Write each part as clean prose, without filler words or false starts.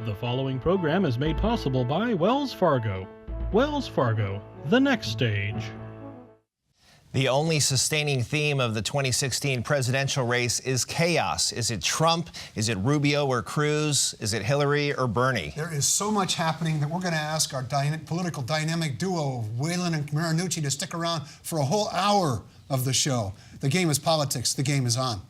The following program is made possible by Wells Fargo. Wells Fargo, the next stage. The only sustaining theme of the 2016 presidential race is chaos. Is it Trump? Is it Rubio or Cruz? Is it Hillary or Bernie? There is so much happening that we're going to ask our political dynamic duo of Whalen and Marinucci to stick around for a whole hour of the show. The game is politics. The game is on.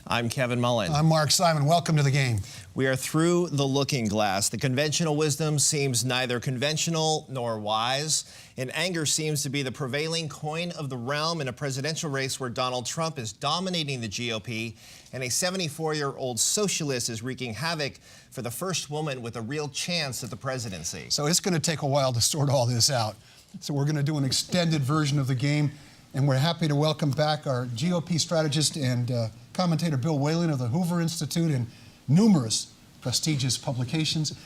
I'm Kevin Mullen. I'm Mark Simon. Welcome to the game. We are through the looking glass. The conventional wisdom seems neither conventional nor wise, and anger seems to be the prevailing coin of the realm in a presidential race where Donald Trump is dominating the GOP and a 74-year-old socialist is wreaking havoc for the first woman with a real chance at the presidency. So it's going to take a while to sort all this out. So we're going to do an extended version of the game, and we're happy to welcome back our GOP strategist and commentator Bill Whalen of the Hoover Institute and numerous prestigious publications.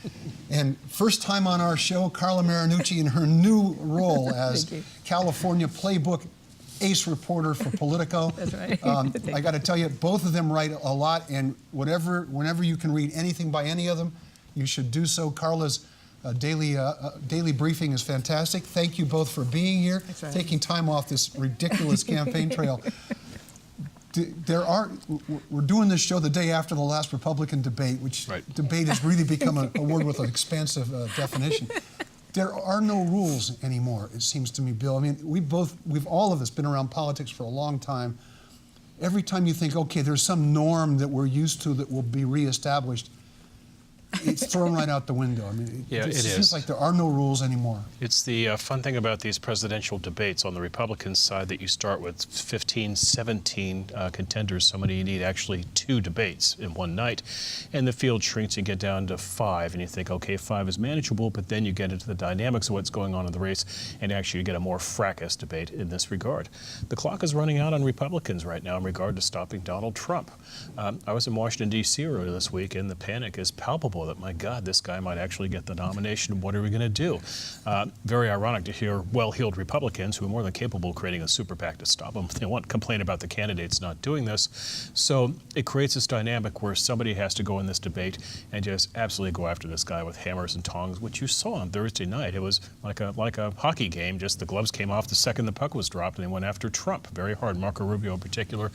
And first time on our show, Carla Marinucci in her new role as California Playbook ace reporter for Politico. That's right. I got to tell you, both of them write a lot, and whenever you can read anything by any of them, you should do so. Carla's daily briefing is fantastic. Thank you both for being here, taking time off this ridiculous campaign trail. We're doing this show the day after the last Republican debate, which debate has really become a word with an expansive definition. There are no rules anymore, it seems to me, Bill. I mean, we've all of us been around politics for a long time. Every time you think, okay, there's some norm that we're used to that will be reestablished, it's thrown right out the window. I mean, it seems like there are no rules anymore. It's the fun thing about these presidential debates on the Republican side that you start with 15, 17 contenders. So many you need actually 2 debates in one night. And the field shrinks, you get down to 5. And you think, okay, 5 is manageable, but then you get into the dynamics of what's going on in the race. And actually you get a more fracas debate in this regard. The clock is running out on Republicans right now in regard to stopping Donald Trump. I was in Washington, D.C. earlier this week, and the panic is palpable that, my God, this guy might actually get the nomination. What are we going to do? Very ironic to hear well-heeled Republicans who are more than capable of creating a super PAC to stop him. They won't complain about the candidates not doing this. So it creates this dynamic where somebody has to go in this debate and just absolutely go after this guy with hammers and tongs, which you saw on Thursday night. It was like a hockey game. Just the gloves came off the second the puck was dropped, and they went after Trump very hard. Marco Rubio in particular,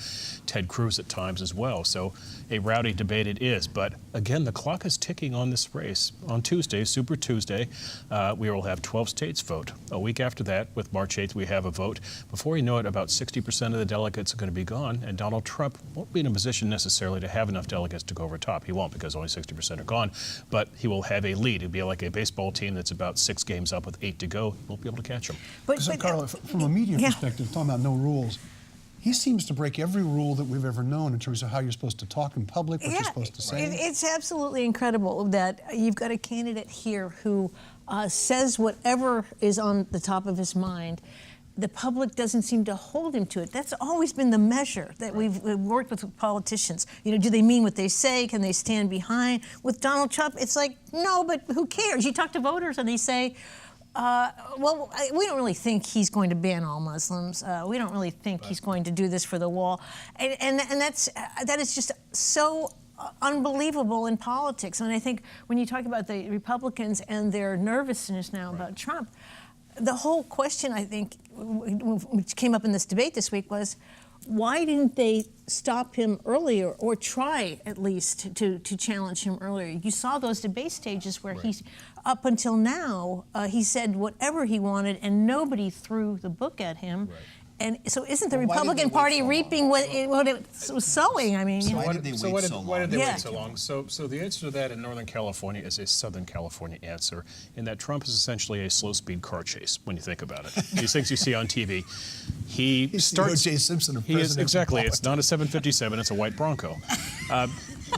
Ted Cruz at times as well. So a rowdy debate it is. But again, the clock is ticking on this race. On Tuesday, Super Tuesday, we will have 12 states vote. A week after that, with March 8th, we have a vote. Before you know it, about 60% of the delegates are going to be gone, and Donald Trump won't be in a position necessarily to have enough delegates to go over top. He won't, because only 60% are gone, but he will have a lead. It'll be like a baseball team that's about 6 games up with 8 to go. Won't be able to catch him. But Carla, from a media perspective, talking about no rules, he seems to break every rule that we've ever known in terms of how you're supposed to talk in public, what you're supposed to say. It's absolutely incredible that you've got a candidate here who says whatever is on the top of his mind. The public doesn't seem to hold him to it. That's always been the measure that we've worked with politicians. You know, do they mean what they say? Can they stand behind? With Donald Trump, it's like, no, but who cares? You talk to voters and they say, well, we don't really think he's going to ban all Muslims. We don't really think he's going to do this for the wall. And that is just so unbelievable in politics. And I think when you talk about the Republicans and their nervousness now about Trump, the whole question, I think, which came up in this debate this week was, why didn't they stop him earlier or try at least to challenge him earlier? You saw those debate stages where he's, up until now, he said whatever he wanted and nobody threw the book at him. And so isn't the Republican Party reaping what it was sowing? I mean, so why did they wait so long? So the answer to that in Northern California is a Southern California answer, in that Trump is essentially a slow-speed car chase when you think about it. These things you see on TV. He starts. O.J. Simpson of He is, exactly. It's not a 757. It's a white Bronco.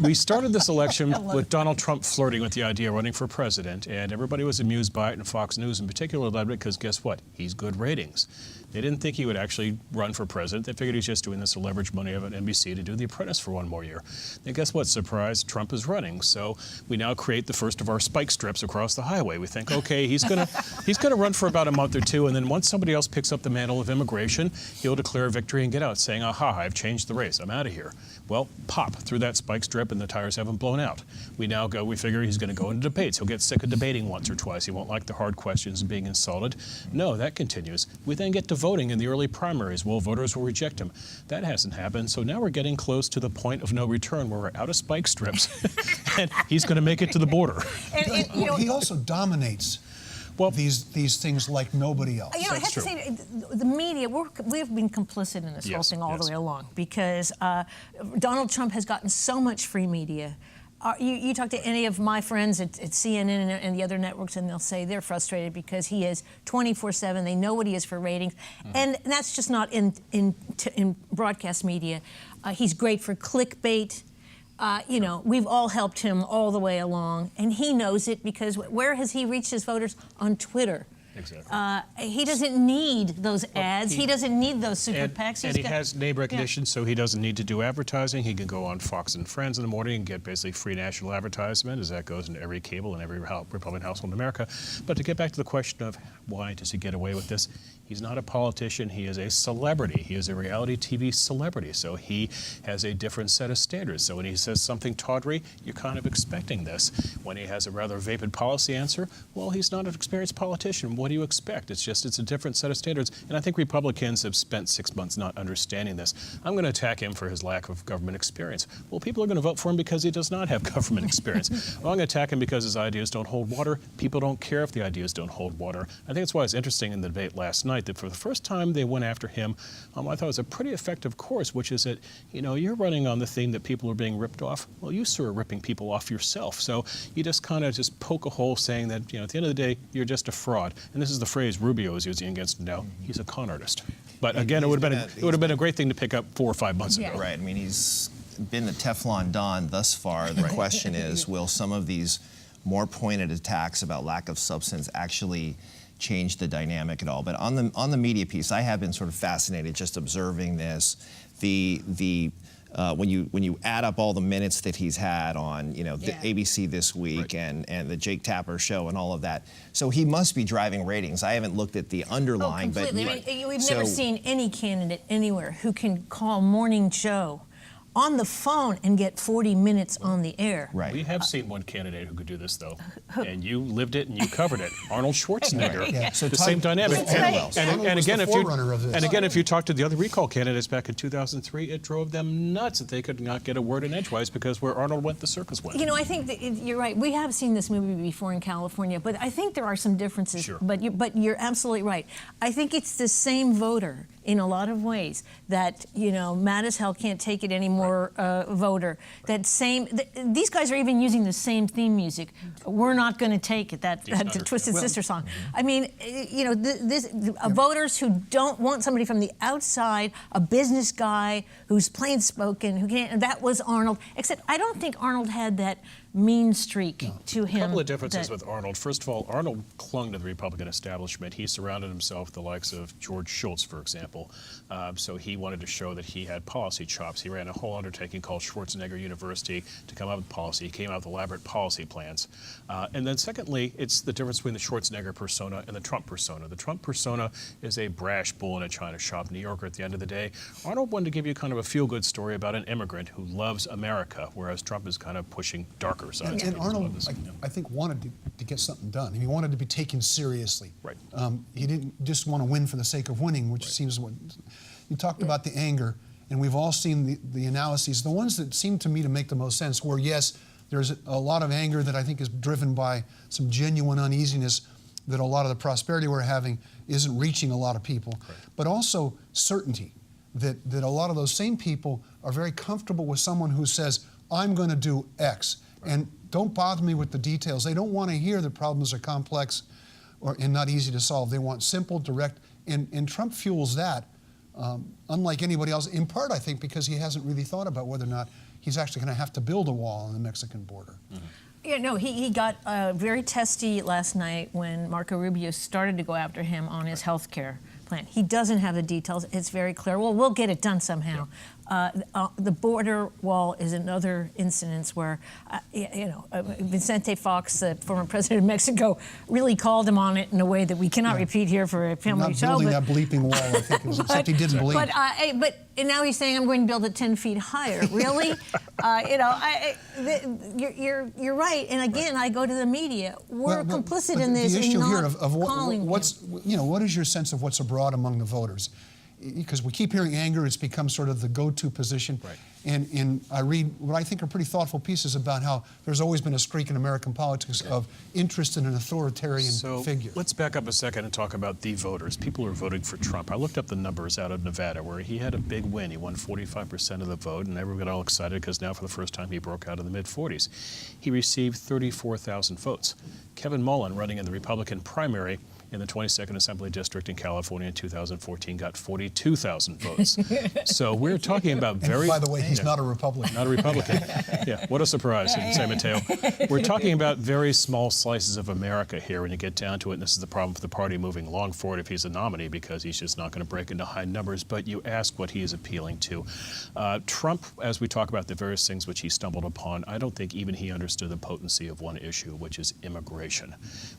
We started this election with Donald Trump flirting with the idea of running for president, and everybody was amused by it, and Fox News in particular loved it because guess what? He's good ratings. They didn't think he would actually run for president. They figured he's just doing this to leverage money of an NBC to do The Apprentice for one more year. And guess what? Surprise, Trump is running. So we now create the first of our spike strips across the highway. We think, okay, he's gonna run for about a month or two, and then once somebody else picks up the mantle of immigration, he'll declare victory and get out, saying, aha, I've changed the race. I'm out of here. Well, pop through that spike strip and the tires haven't blown out. We figure he's going to go into debates. He'll get sick of debating once or twice. He won't like the hard questions and being insulted. No, that continues. We then get to voting in the early primaries. Well, voters will reject him. That hasn't happened. So now we're getting close to the point of no return where we're out of spike strips and he's going to make it to the border. And he also dominates these things like nobody else. I have to say, the media, we've been complicit in this whole thing all the way along because Donald Trump has gotten so much free media. You talk to any of my friends at CNN and the other networks, and they'll say they're frustrated because he is 24/7. They know what he is for ratings, and that's just not in broadcast media. He's great for clickbait. We've all helped him all the way along, and he knows it because where has he reached his voters? On Twitter. Exactly. He doesn't need those ads. He doesn't need those super PACs. And he has name recognition, so he doesn't need to do advertising. He can go on Fox and Friends in the morning and get basically free national advertisement, as that goes into every cable and every Republican household in America. But to get back to the question of why does he get away with this, he's not a politician. He is a celebrity. He is a reality TV celebrity, so he has a different set of standards. So when he says something tawdry, you're kind of expecting this. When he has a rather vapid policy answer, well, he's not an experienced politician. What do you expect? It's a different set of standards. And I think Republicans have spent 6 months not understanding this. I'm going to attack him for his lack of government experience. Well, people are going to vote for him because he does not have government experience. Well, I'm going to attack him because his ideas don't hold water. People don't care if the ideas don't hold water. I think that's why it's interesting in the debate last night that for the first time they went after him. I thought it was a pretty effective course, which is that, you're running on the theme that people are being ripped off. Well, you, sir, are ripping people off yourself. So you just kind of just poke a hole saying that, at the end of the day, you're just a fraud. And this is the phrase Rubio is using against him now. He's a con artist. But again, it would have been a great thing to pick up 4 or 5 months ago. Right. I mean, he's been the Teflon Don thus far. The question is, will some of these more pointed attacks about lack of substance actually change the dynamic at all? But on the media piece, I have been sort of fascinated just observing this. When you add up all the minutes that he's had on the ABC This Week and the Jake Tapper show and all of that, so he must be driving ratings. I haven't looked at the underlying, but we've never seen any candidate anywhere who can call Morning Joe on the phone and get 40 minutes on the air. Right. We have seen one candidate who could do this, though, and you lived it and you covered it. Arnold Schwarzenegger. Yeah. So the same dynamic. And again, if you talk to the other recall candidates back in 2003, it drove them nuts that they could not get a word in edgewise because where Arnold went, the circus went. I think that you're right. We have seen this movie before in California, but I think there are some differences. Sure. But you're absolutely right. I think it's the same voter in a lot of ways that mad as hell can't take it anymore. Voter. These guys are even using the same theme music. We're not going to take it. That Twisted Sister song. I mean, voters who don't want somebody from the outside, a business guy who's plain spoken, who can't. That was Arnold. Except I don't think Arnold had that mean streak to him. A couple of differences with Arnold. First of all, Arnold clung to the Republican establishment. He surrounded himself with the likes of George Shultz, for example. So he wanted to show that he had policy chops. He ran a whole undertaking called Schwarzenegger University to come up with policy. He came out with elaborate policy plans. And then secondly, it's the difference between the Schwarzenegger persona and the Trump persona. The Trump persona is a brash bull in a china shop, New Yorker at the end of the day. Arnold wanted to give you kind of a feel-good story about an immigrant who loves America, whereas Trump is kind of pushing darker. And Arnold, I think, wanted to get something done. He wanted to be taken seriously. Right. He didn't just want to win for the sake of winning, which seems what you talked about the anger, and we've all seen the analyses. The ones that seem to me to make the most sense were, yes, there's a lot of anger that I think is driven by some genuine uneasiness that a lot of the prosperity we're having isn't reaching a lot of people, but also certainty that a lot of those same people are very comfortable with someone who says, I'm going to do X. And don't bother me with the details. They don't want to hear that problems are complex and not easy to solve. They want simple, direct, and Trump fuels that, unlike anybody else, in part, I think, because he hasn't really thought about whether or not he's actually going to have to build a wall on the Mexican border. Mm-hmm. Yeah, no, he got very testy last night when Marco Rubio started to go after him on his health care plan. He doesn't have the details. It's very clear. Well, we'll get it done somehow. The border wall is another incident where, Vicente Fox, the former president of Mexico, really called him on it in a way that we cannot repeat here for a family show. Not building that bleeping wall, I think, except he didn't believe. But now he's saying I'm going to build it 10 feet higher. Really? You're right. And again, I go to the media. We're complicit in this. The issue here of what's what is your sense of what's abroad among the voters? Because we keep hearing anger, it's become sort of the go-to position. Right. And I read what I think are pretty thoughtful pieces about how there's always been a streak in American politics of interest in an authoritarian figure. Let's back up a second and talk about the voters. People who are voting for Trump. I looked up the numbers out of Nevada where he had a big win. He won 45% of the vote, and everyone got all excited because now for the first time he broke out in the mid-40s. He received 34,000 votes. Kevin Mullen, running in the Republican primary in the 22nd Assembly District in California in 2014, got 42,000 votes. So we're talking about very... And by the way, he's not a Republican. Not a Republican. Yeah, what a surprise in San Mateo. We're talking about very small slices of America here when you get down to it, and this is the problem for the party moving long forward if he's a nominee, because he's just not going to break into high numbers. But you ask what he is appealing to. Trump, as we talk about the various things which he stumbled upon, I don't think even he understood the potency of one issue, which is immigration,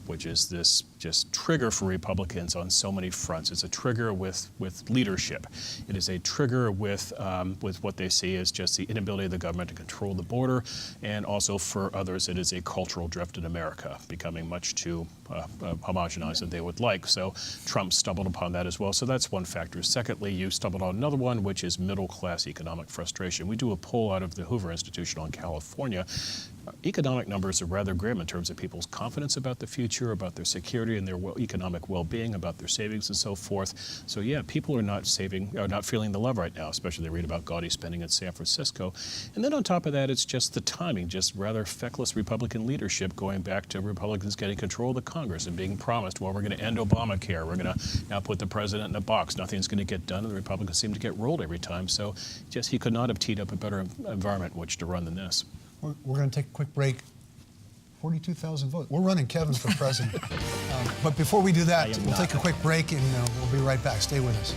which is this just trigger for Republicans on so many fronts. It's a trigger with leadership. It is a trigger with what they see as just the inability of the government to control the border, and also for others, it is a cultural drift in America, becoming much too homogenized than they would like. So Trump stumbled upon that as well. So that's one factor. Secondly, you stumbled on another one, which is middle-class economic frustration. We do a poll out of the Hoover Institute on California. Economic numbers are rather grim in terms of people's confidence about the future, about their security and their economic well-being, about their savings and so forth. So yeah, people are not feeling the love right now, especially they read about gaudy spending in San Francisco. And then on top of that, it's just the timing, just rather feckless Republican leadership going back to Republicans getting control of the Congress and being promised, well, we're going to end Obamacare, we're going to now put the president in a box, nothing's going to get done, and the Republicans seem to get rolled every time. So just he could not have teed up a better environment in which to run than this. We're going to take a quick break. 42,000 votes. We're running Kevin for president. But before we do that, we'll take a quick break and we'll be right back. Stay with us.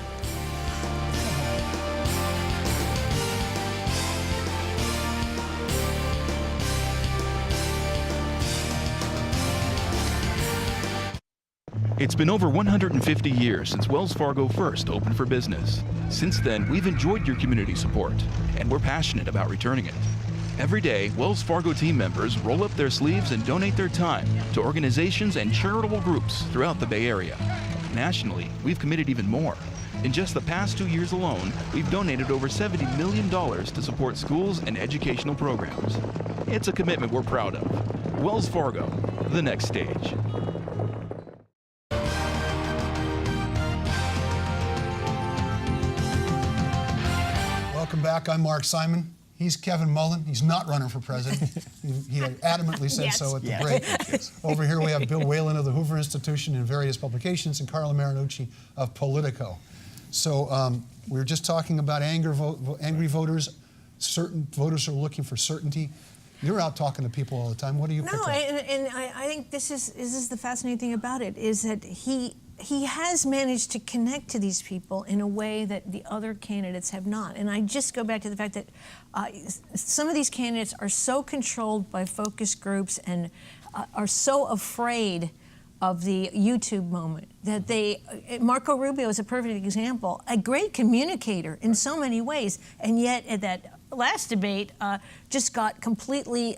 It's been over 150 years since Wells Fargo first opened for business. Since then, we've enjoyed your community support, and we're passionate about returning it. Every day, Wells Fargo team members roll up their sleeves and donate their time to organizations and charitable groups throughout the Bay Area. Nationally, we've committed even more. In just the past 2 years alone, we've donated over $70 million to support schools and educational programs. It's a commitment we're proud of. Wells Fargo, the next stage. Welcome back. I'm Mark Simon. He's Kevin Mullen. He's not running for president. He adamantly said so at the break. Over here we have Bill Whalen of the Hoover Institute and various publications, and Carla Marinucci of Politico. So we were just talking about angry voters. Certain voters are looking for certainty. You're out talking to people all the time. What do you pick up? And I think this is the fascinating thing about it, is that he has managed to connect to these people in a way that the other candidates have not. And I just go back to the fact that some of these candidates are so controlled by focus groups and are so afraid of the YouTube moment that Marco Rubio is a perfect example, a great communicator in so many ways, and yet at that last debate just got completely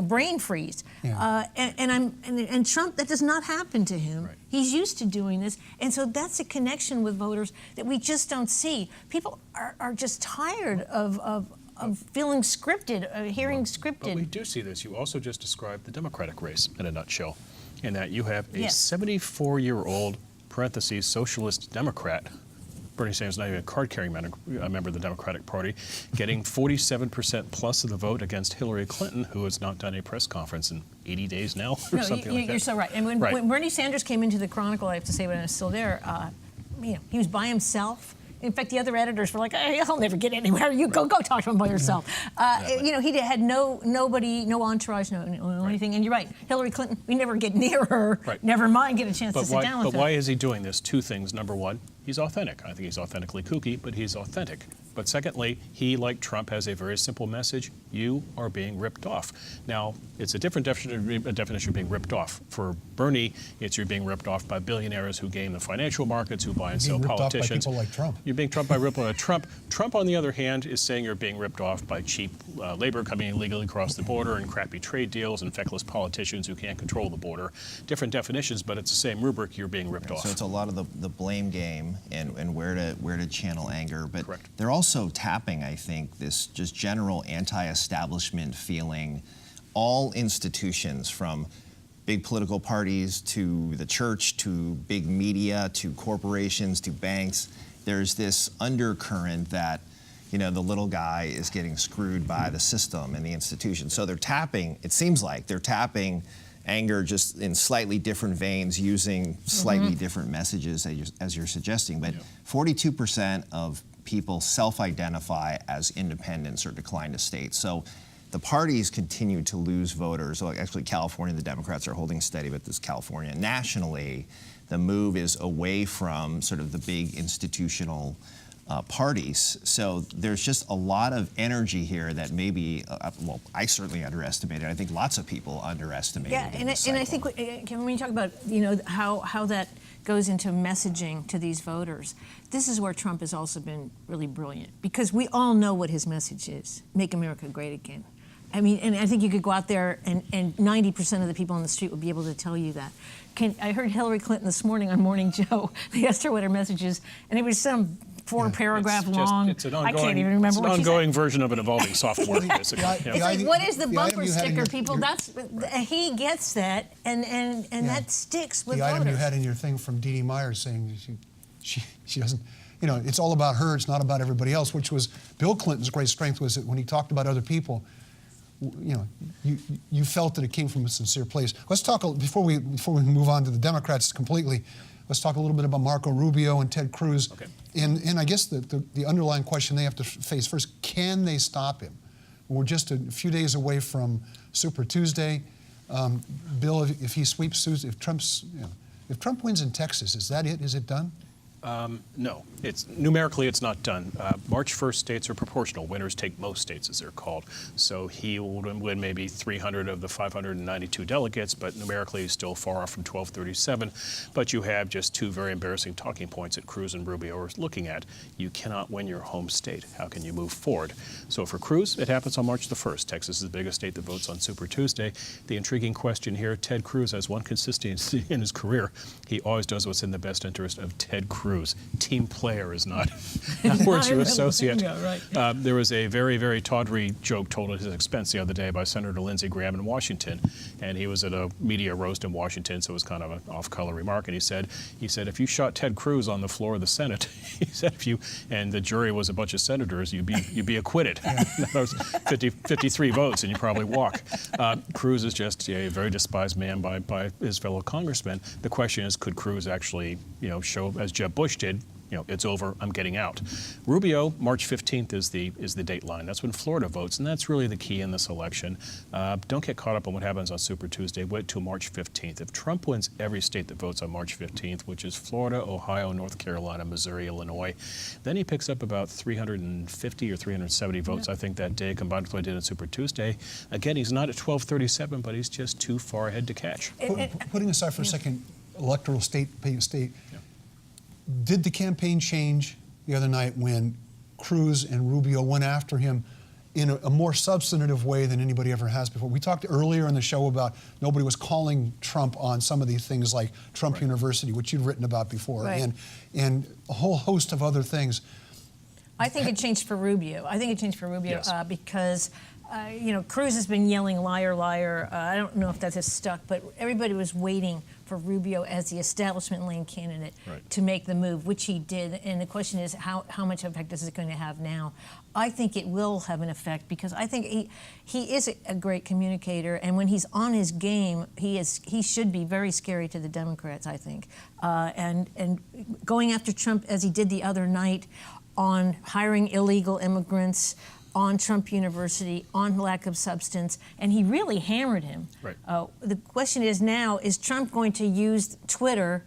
brain freeze. Yeah. And Trump, that does not happen to him. Right. He's used to doing this, and so that's a connection with voters that we just don't see. People are just tired of feeling scripted, hearing scripted. But we do see this. You also just described the Democratic race in a nutshell, in that you have a 74-year-old, parentheses, socialist Democrat, Bernie Sanders, not even a card-carrying member of the Democratic Party, getting 47% plus of the vote against Hillary Clinton, who has not done a press conference in 80 days now, or something like that. You're so right. And when Bernie Sanders came into the Chronicle, I have to say, when I was still there, he was by himself. In fact, the other editors were like, hey, "I'll never get anywhere. You go talk to him by yourself." You know, he had nobody, no entourage, no anything. And you're right, Hillary Clinton. We never get near her. Right. Never mind, get a chance to sit down with her. But why is he doing this? Two things. Number one, he's authentic. I think he's authentically kooky, but he's authentic. But secondly, he, like Trump, has a very simple message: you are being ripped off. Now, it's a different definition of being ripped off. For Bernie, it's you're being ripped off by billionaires who game the financial markets, who buy and sell politicians. Off by people like Trump. You're being ripped by Trump. Trump, on the other hand, is saying you're being ripped off by cheap labor coming illegally across the border and crappy trade deals and feckless politicians who can't control the border. Different definitions, but it's the same rubric. You're being ripped off. So it's a lot of the blame game and where to channel anger. But Correct. they're also tapping, I think, this just general anti-establishment feeling. All institutions, from big political parties to the church to big media to corporations to banks, there's this undercurrent that, you know, the little guy is getting screwed by the system and the institution. So they're tapping, it seems like they're tapping anger just in slightly different veins, using slightly different messages as you're suggesting. But 42% of people self-identify as independents or decline to state. So the parties continue to lose voters. Well, actually, California, the Democrats are holding steady, but this California. Nationally, the move is away from sort of the big institutional parties. So there's just a lot of energy here that maybe, well, I certainly underestimated. I think lots of people underestimated. Yeah, and I think when you talk about, you know, how that goes into messaging to these voters, this is where Trump has also been really brilliant, because we all know what his message is: make America great again. I mean, and I think you could go out there and 90% of the people on the street would be able to tell you that. I heard Hillary Clinton this morning on Morning Joe. They asked her what her message is, and it was some four-paragraph long. It's an ongoing, I can't even remember what she said. It's an ongoing version of an evolving software, basically. It's like, what is the bumper sticker, people? He gets that, and that sticks with the voters. item you had in your thing from Dee Dee Myers saying she doesn't, you know, it's all about her, it's not about everybody else, which was Bill Clinton's great strength, was that when he talked about other people, you know, you felt that it came from a sincere place. Let's talk, before we move on to the Democrats completely, let's talk a little bit about Marco Rubio and Ted Cruz. Okay. And I guess the underlying question they have to face first: can they stop him? We're just a few days away from Super Tuesday. Bill, if he sweeps Tuesday, if Trump wins in Texas, is that it? Is it done? No, numerically it's not done. March 1st states are proportional. Winners take most states, as they're called. So he will win maybe 300 of the 592 delegates, but numerically he's still far off from 1237. But you have just two very embarrassing talking points that Cruz and Rubio are looking at. You cannot win your home state. How can you move forward? So for Cruz, it happens on March the 1st. Texas is the biggest state that votes on Super Tuesday. The intriguing question here: Ted Cruz has one consistency in his career. He always does what's in the best interest of Ted Cruz. Team player is not words you associate. Yeah, right. There was a very, very tawdry joke told at his expense the other day by Senator Lindsey Graham in Washington, and he was at a media roast in Washington, so it was kind of an off-color remark. And he said, if you shot Ted Cruz on the floor of the Senate, he said, and the jury was a bunch of senators, you'd be acquitted. That was 53 votes, and you probably walk. Cruz is just a very despised man by his fellow congressmen. The question is, could Cruz actually, show, as Jeb Bush did, it's over, I'm getting out. Rubio, March 15th is the dateline. That's when Florida votes, and that's really the key in this election. Don't get caught up on what happens on Super Tuesday. Wait till March 15th. If Trump wins every state that votes on March 15th, which is Florida, Ohio, North Carolina, Missouri, Illinois, then he picks up about 350 or 370 votes, I think, that day, combined with what he did on Super Tuesday. Again, he's not at 1237, but he's just too far ahead to catch. Putting aside for a second electoral state, did the campaign change the other night when Cruz and Rubio went after him in a more substantive way than anybody ever has before? We talked earlier in the show about nobody was calling Trump on some of these things like Trump University, which you'd written about before, and a whole host of other things. I think it changed for Rubio. Yes. Because Cruz has been yelling liar, liar. I don't know if that has stuck, but everybody was waiting for Rubio as the establishment lane candidate to make the move, which he did. And the question is, how much effect is it going to have now? I think it will have an effect because I think he is a great communicator, and when he's on his game, he should be very scary to the Democrats, I think. And going after Trump as he did the other night on hiring illegal immigrants, on Trump University, on lack of substance, and he really hammered him. Right. The question is now, is Trump going to use Twitter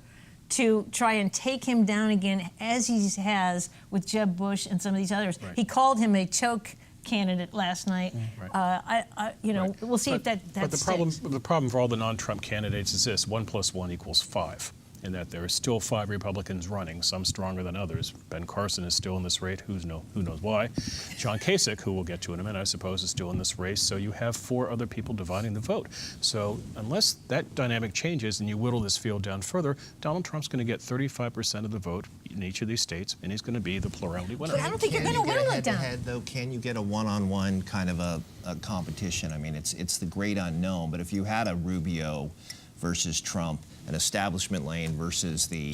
to try and take him down again, as he has with Jeb Bush and some of these others? Right. He called him a choke candidate last night. We'll see if that But sticks. the problem for all the non-Trump candidates is this: 1 + 1 = 5. In that there are still 5 Republicans running, some stronger than others. Ben Carson is still in this race, who knows why. John Kasich, who we'll get to in a minute, I suppose, is still in this race. So you have 4 other people dividing the vote. So unless that dynamic changes and you whittle this field down further, Donald Trump's going to get 35% of the vote in each of these states, and he's going to be the plurality winner. But I don't think you're going to whittle it down. Head-to-head, though, can you get a one-on-one kind of a competition? I mean, it's the great unknown. But if you had a Rubio versus Trump, an establishment lane versus the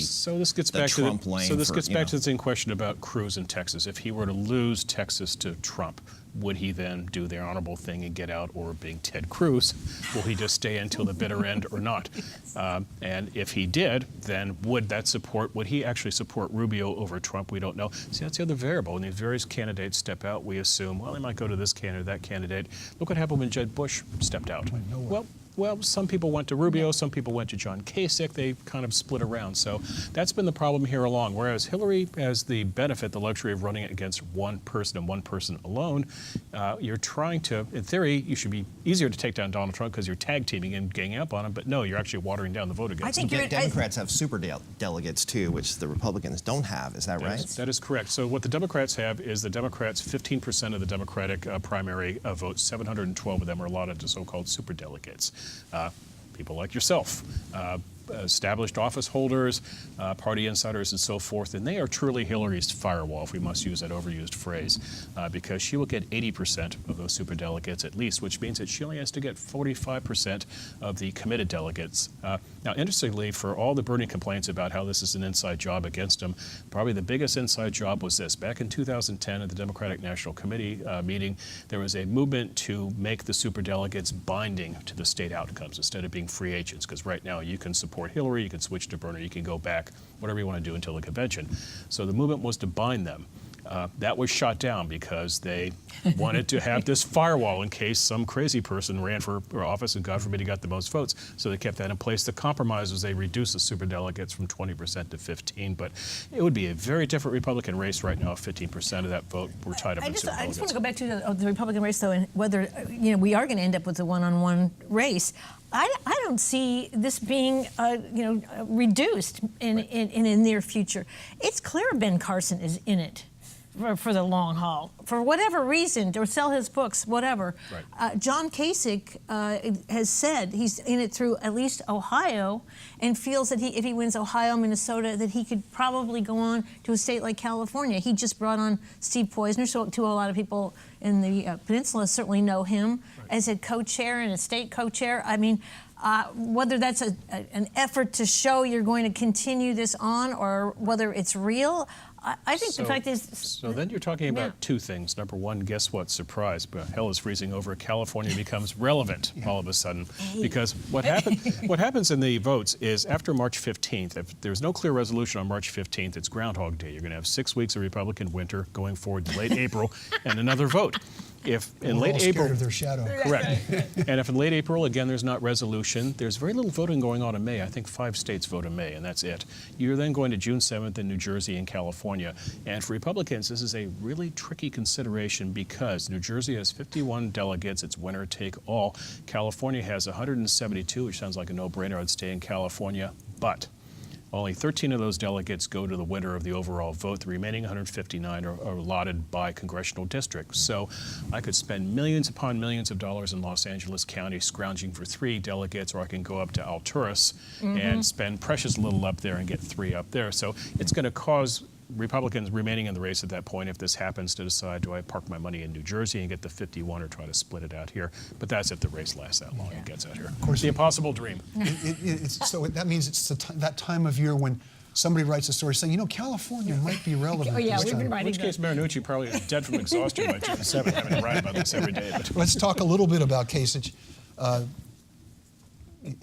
Trump lane. So this gets back to the same question about Cruz in Texas. If he were to lose Texas to Trump, would he then do the honorable thing and get out, or being Ted Cruz, will he just stay until the bitter end or not? And if he did, then would he actually support Rubio over Trump? We don't know. See, that's the other variable. When these various candidates step out, we assume, well, they might go to this candidate, that candidate. Look what happened when Jeb Bush stepped out. Well, some people went to Rubio, some people went to John Kasich. They kind of split around. So that's been the problem here along. Whereas Hillary has the benefit, the luxury of running against one person and one person alone, you're trying to, in theory, you should be easier to take down Donald Trump because you're tag teaming and ganging up on him. But no, you're actually watering down the vote against him. Democrats have super delegates, too, which the Republicans don't have. Is that right? That is correct. So what the Democrats have is the Democrats, 15% of the Democratic primary votes, 712 of them are allotted to so-called superdelegates. People like yourself, established office holders, party insiders, and so forth, and they are truly Hillary's firewall, if we must use that overused phrase, because she will get 80% of those superdelegates at least, which means that she only has to get 45% of the committed delegates. Now, interestingly, for all the burning complaints about how this is an inside job against him, probably the biggest inside job was this. Back in 2010 at the Democratic National Committee meeting, there was a movement to make the superdelegates binding to the state outcomes instead of being free agents, because right now you can support Hillary, you can switch to Bernie, you can go back, whatever you want to do until the convention. So the movement was to bind them. That was shot down because they wanted to have this firewall in case some crazy person ran for office and God forbid he got the most votes. So they kept that in place. The compromise was they reduced the superdelegates from 20% to 15%, but it would be a very different Republican race right now if 15% of that vote were tied up in superdelegates. I just want to go back to the Republican race, though, and whether we are going to end up with a one-on-one race. I don't see this being, reduced in the near future. It's clear Ben Carson is in it for the long haul, for whatever reason, to sell his books, whatever. Right. John Kasich has said he's in it through at least Ohio, and feels that if he wins Ohio, Minnesota, that he could probably go on to a state like California. He just brought on Steve Poizner, so to a lot of people in the peninsula certainly know him as a co-chair and a state co-chair. I mean, whether that's an effort to show you're going to continue this on, or whether it's real, I think the fact is... So then you're talking about two things. Number one, guess what? Surprise. But hell is freezing over. California becomes relevant all of a sudden. Because what happens in the votes is after March 15th, if there's no clear resolution on March 15th, it's Groundhog Day. You're going to have 6 weeks of Republican winter going forward to late April and another vote. If in late April, of their shadow. Correct. And if in late April, again, there's not resolution, there's very little voting going on in May. I think 5 states vote in May, and that's it. You're then going to June 7th in New Jersey and California. And for Republicans, this is a really tricky consideration because New Jersey has 51 delegates. It's winner take all. California has 172, which sounds like a no-brainer. I'd stay in California, but only 13 of those delegates go to the winner of the overall vote. The remaining 159 are allotted by congressional districts. So I could spend millions upon millions of dollars in Los Angeles County scrounging for 3 delegates, or I can go up to Alturas and spend precious little up there and get 3 up there. So it's going to cause Republicans remaining in the race at that point, if this happens, to decide, do I park my money in New Jersey and get the 51 or try to split it out here? But that's if the race lasts that long and gets out here. Of course, the impossible dream. So that means it's that time of year when somebody writes a story saying, you know, California might be relevant. Oh, yeah, this we've time. been writing In which case, Marinucci probably is dead from exhaustion by June 7th, having to write about this every day. But. Let's talk a little bit about Kasich.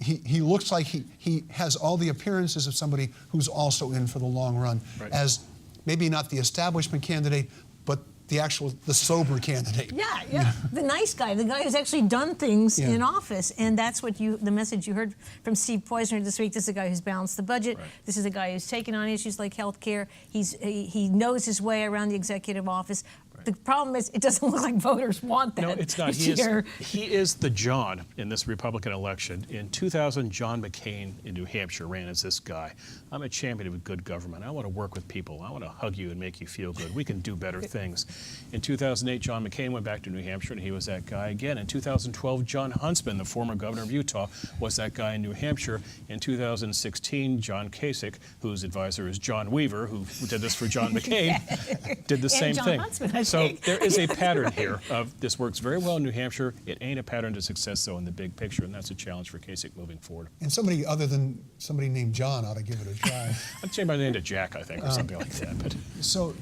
He looks like he has all the appearances of somebody who's also in for the long run, as maybe not the establishment candidate, but the sober candidate. Yeah. The nice guy, the guy who's actually done things in office, and that's what the message you heard from Steve Poizner this week. This is a guy who's balanced the budget. This is a guy who's taken on issues like health care. He knows his way around the executive office. The problem is, it doesn't look like voters want that. No, it's not. He is the John in this Republican election. In 2000, John McCain in New Hampshire ran as this guy. I'm a champion of good government. I want to work with people. I want to hug you and make you feel good. We can do better things. In 2008, John McCain went back to New Hampshire, and he was that guy again. In 2012, John Huntsman, the former governor of Utah, was that guy in New Hampshire. In 2016, John Kasich, whose advisor is John Weaver, who did this for John McCain, did the same thing. Huntsman, so there is a pattern here of this works very well in New Hampshire. It ain't a pattern to success, though, in the big picture, and that's a challenge for Kasich moving forward. And somebody other than somebody named John ought to give it a try. I'd change my name to Jack, I think, or something like that. But so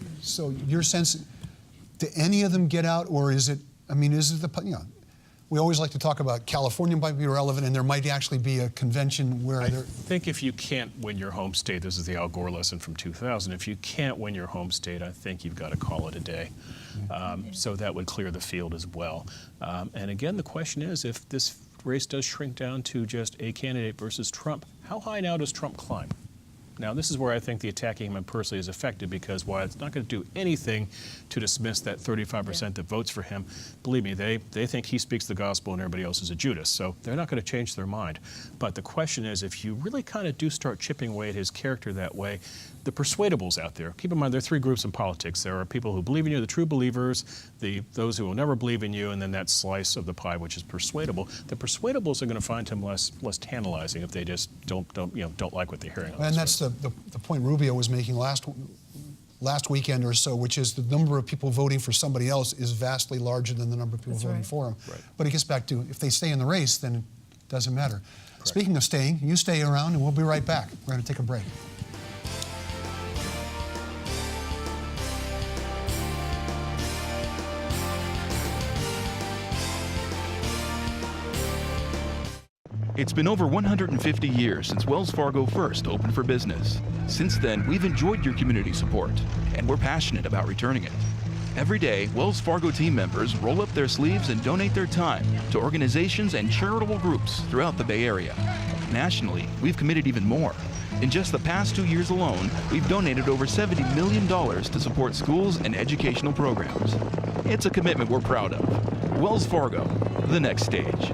your sense, do any of them get out, or is it? I mean, is it we always like to talk about California might be relevant, and there might actually be a convention where I think if you can't win your home state, this is the Al Gore lesson from 2000, if you can't win your home state, I think you've got to call it a day. So that would clear the field as well. And again, the question is, if this race does shrink down to just a candidate versus Trump, how high now does Trump climb? Now, this is where I think the attacking him personally is effective, because while it's not going to do anything to dismiss that 35% that votes for him, believe me, they think he speaks the gospel and everybody else is a Judas. So they're not going to change their mind. But the question is, if you really kind of do start chipping away at his character that way, the persuadables out there, keep in mind there are three groups in politics. There are people who believe in you, the true believers, those who will never believe in you, and then that slice of the pie which is persuadable. The persuadables are going to find him less tantalizing if they just don't like what they're hearing. And that's the point Rubio was making last weekend or so, which is the number of people voting for somebody else is vastly larger than the number of people voting for him. But it gets back to, if they stay in the race, then it doesn't matter. Speaking of staying, you stay around and we'll be right back. We're going to take a break. It's been over 150 years since Wells Fargo first opened for business. Since then, we've enjoyed your community support, and we're passionate about returning it. Every day, Wells Fargo team members roll up their sleeves and donate their time to organizations and charitable groups throughout the Bay Area. Nationally, we've committed even more. In just the past 2 years alone, we've donated over $70 million to support schools and educational programs. It's a commitment we're proud of. Wells Fargo, the next stage.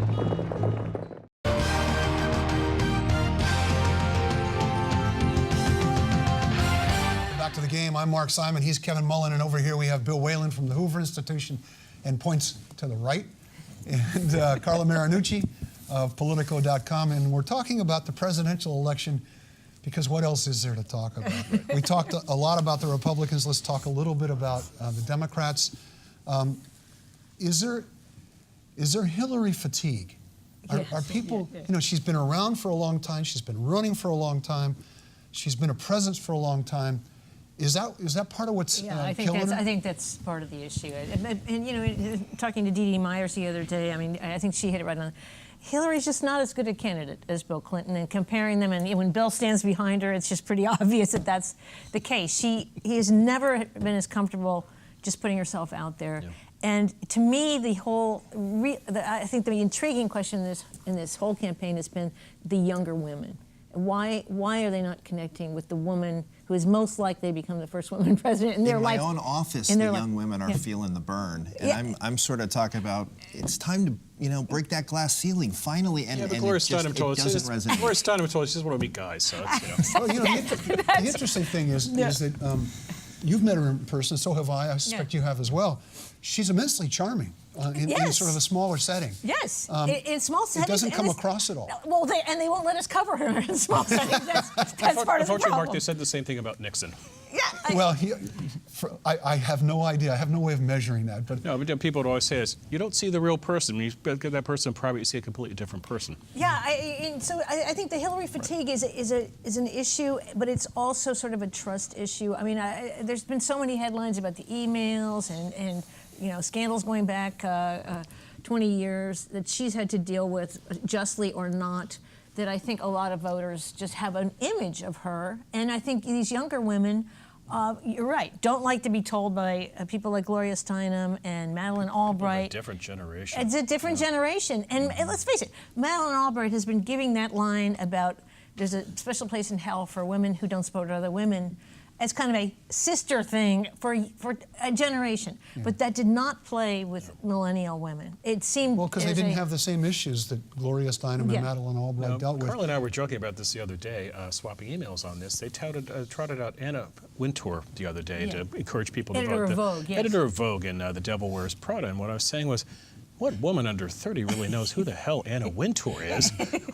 To the game. I'm Mark Simon. He's Kevin Mullen, and over here we have Bill Whalen from the Hoover Institute, and points to the right, and Carla Marinucci of Politico.com, and we're talking about the presidential election, because what else is there to talk about? We talked a lot about the Republicans. Let's talk a little bit about the Democrats. Is there Hillary fatigue? Are people? You know, she's been around for a long time. She's been running for a long time. She's been a presence for a long time. Is that part of what's killing her? I think that's part of the issue. And you know, talking to Dee Dee Myers the other day, I mean, I think she hit it right on. Hillary's just not as good a candidate as Bill Clinton, and comparing them, and when Bill stands behind her, it's just pretty obvious that that's the case. He has never been as comfortable just putting herself out there. Yeah. And to me, I think the intriguing question in this whole campaign has been the younger women. Why are they not connecting with the woman who is most likely to become the first woman president in their life? In my own office, the young women are feeling the burn, and I'm sort of talking about it's time to break that glass ceiling finally. And but Gloria Steinem told us Gloria Steinem told us she doesn't want to meet guys. So it's, Well, the interesting thing is that you've met her in person, so have I. I suspect you have as well. She's immensely charming. In sort of a smaller setting. Yes, in small settings. It doesn't come across at all. Well, they won't let us cover her in small settings. That's part of the problem. Unfortunately, Mark, they said the same thing about Nixon. Yeah, Well, I have no idea. I have no way of measuring that. But no, but people would always say is, you don't see the real person. When you get that person in private, you see a completely different person. Yeah, I think the Hillary fatigue is an issue, but it's also sort of a trust issue. I mean, there's been so many headlines about the emails and you know, scandals going back 20 years that she's had to deal with, justly or not, that I think a lot of voters just have an image of her. And I think these younger women, you're right, don't like to be told by people like Gloria Steinem and Madeleine Albright. It's a different generation. It's a different generation. And let's face it, Madeleine Albright has been giving that line about there's a special place in hell for women who don't support other women as kind of a sister thing for a generation. Yeah. But that did not play with millennial women. It seemed... Well, because they didn't have the same issues that Gloria Steinem and Madeleine Albright dealt with. Carla and I were joking about this the other day, swapping emails on this. They trotted out Anna Wintour the other day to encourage people to vote. Editor of Vogue, yes. Editor of Vogue and The Devil Wears Prada. And what I was saying was, what woman under 30 really knows who the hell Anna Wintour is,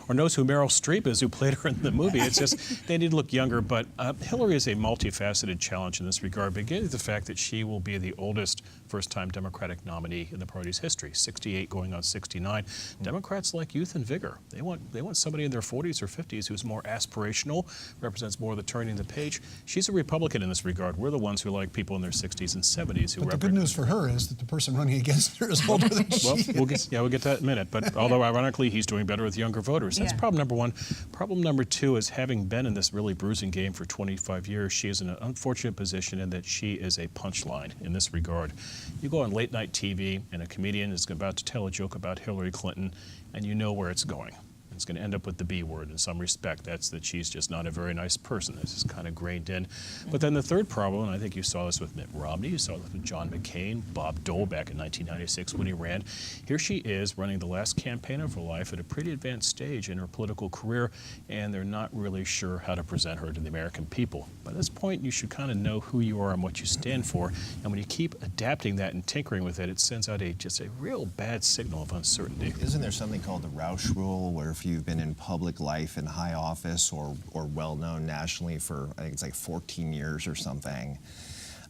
or knows who Meryl Streep is, who played her in the movie? It's just, they need to look younger. But Hillary is a multifaceted challenge in this regard, beginning with the fact that she will be the oldest first-time Democratic nominee in the party's history, 68 going on 69. Democrats like youth and vigor. They want somebody in their 40s or 50s who's more aspirational, represents more of the turning the page. She's a Republican in this regard. We're the ones who like people in their 60s and 70s who But the good news for her is that the person running against her is older than she we'll get to that in a minute. But although ironically he's doing better with younger voters. That's problem number one. Problem number two is, having been in this really bruising game for 25 years, she is in an unfortunate position in that she is a punchline in this regard. You go on late night TV and a comedian is about to tell a joke about Hillary Clinton and you know where it's going. It's going to end up with the B word in some respect. That's that she's just not a very nice person. This is kind of grained in. But then the third problem, and I think you saw this with Mitt Romney, you saw this with John McCain, Bob Dole back in 1996 when he ran. Here she is running the last campaign of her life at a pretty advanced stage in her political career, and they're not really sure how to present her to the American people. By this point, you should kind of know who you are and what you stand for. And when you keep adapting that and tinkering with it, it sends out just a real bad signal of uncertainty. Isn't there something called the Roush rule, where if you've been in public life in high office or well-known nationally for, I think it's like 14 years or something,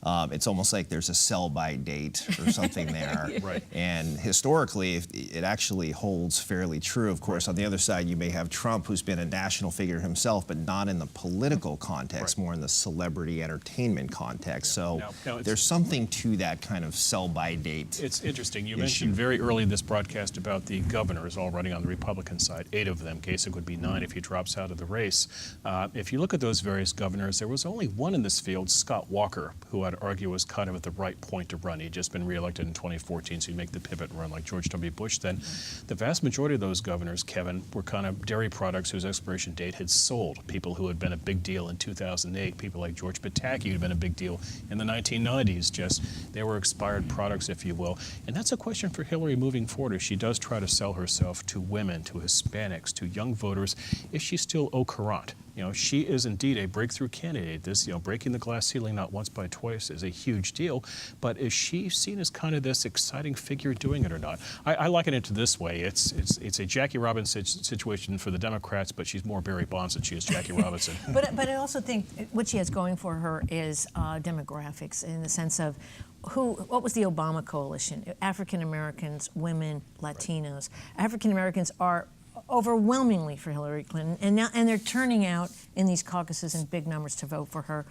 it's almost like there's a sell-by date or something there. Right. And historically, it actually holds fairly true. Of course, on the other side, you may have Trump, who's been a national figure himself, but not in the political context, more in the celebrity entertainment context. So there's something to that kind of sell-by date. It's interesting. You mentioned very early in this broadcast about the governors all running on the Republican side. 8 of them. Kasich would be 9 if he drops out of the race. If you look at those various governors, there was only one in this field, Scott Walker, who I'd argue was kind of at the right point to run. He'd just been reelected in 2014, so he'd make the pivot and run like George W. Bush then. The vast majority of those governors, Kevin, were kind of dairy products whose expiration date had sold. People who had been a big deal in 2008, people like George Pataki, who had been a big deal in the 1990s, they were expired products, if you will. And that's a question for Hillary moving forward as she does try to sell herself to women, to Hispanics, to young voters. Is she still au courant? You know, she is indeed a breakthrough candidate. This, breaking the glass ceiling not once but twice is a huge deal. But is she seen as kind of this exciting figure doing it or not? I liken it to this way. It's a Jackie Robinson situation for the Democrats, but she's more Barry Bonds than she is Jackie Robinson. But I also think what she has going for her is demographics, in the sense of what was the Obama coalition? African Americans, women, Latinos. African Americans are overwhelmingly for Hillary Clinton, and they're turning out in these caucuses in big numbers to vote for her.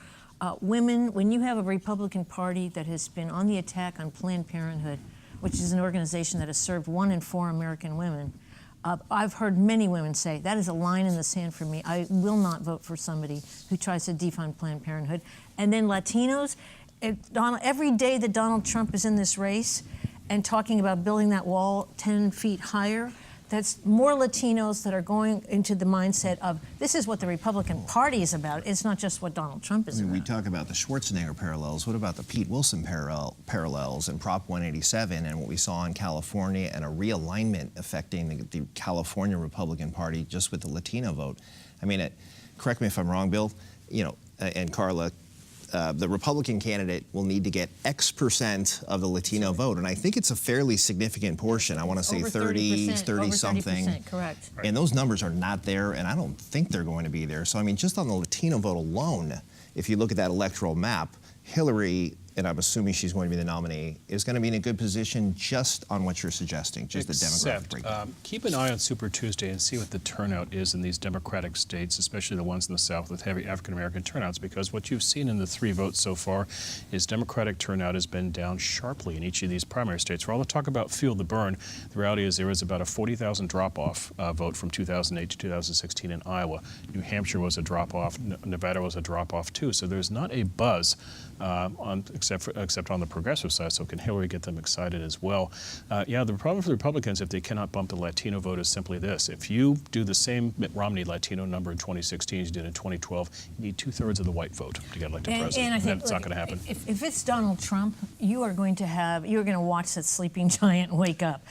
Women, when you have a Republican Party that has been on the attack on Planned Parenthood, which is an organization that has served 1 in 4 American women, I've heard many women say, that is a line in the sand for me. I will not vote for somebody who tries to defund Planned Parenthood. And then Latinos, every day that Donald Trump is in this race and talking about building that wall 10 feet higher, that's more Latinos that are going into the mindset of, this is what the Republican Party is about. It's not just what Donald Trump is about. We talk about the Schwarzenegger parallels. What about the Pete Wilson parallels and Prop 187 and what we saw in California, and a realignment affecting the California Republican Party just with the Latino vote? I mean, correct me if I'm wrong, Bill, and Carla, the Republican candidate will need to get X% of the Latino vote. And I think it's a fairly significant portion. I want to say 30-something. 30%, correct. And those numbers are not there, and I don't think they're going to be there. So, I mean, just on the Latino vote alone, if you look at that electoral map, Hillary, and I'm assuming she's going to be the nominee, is going to be in a good position just on what you're suggesting, just the demographic breakdown. Keep an eye on Super Tuesday and see what the turnout is in these Democratic states, especially the ones in the South with heavy African-American turnouts, because what you've seen in the 3 votes so far is Democratic turnout has been down sharply in each of these primary states. For all the talk about feel the burn, the reality is there was about a 40,000 drop-off vote from 2008 to 2016 in Iowa. New Hampshire was a drop-off. Nevada was a drop-off, too. So there's not a buzz except on the progressive side, so can Hillary get them excited as well? Yeah, the problem for the Republicans, if they cannot bump the Latino vote, is simply this. If you do the same Mitt Romney Latino number in 2016 as you did in 2012, you need 2/3 of the white vote to get elected president. And I think that's not going to happen. If it's Donald Trump, you're going to watch that sleeping giant wake up.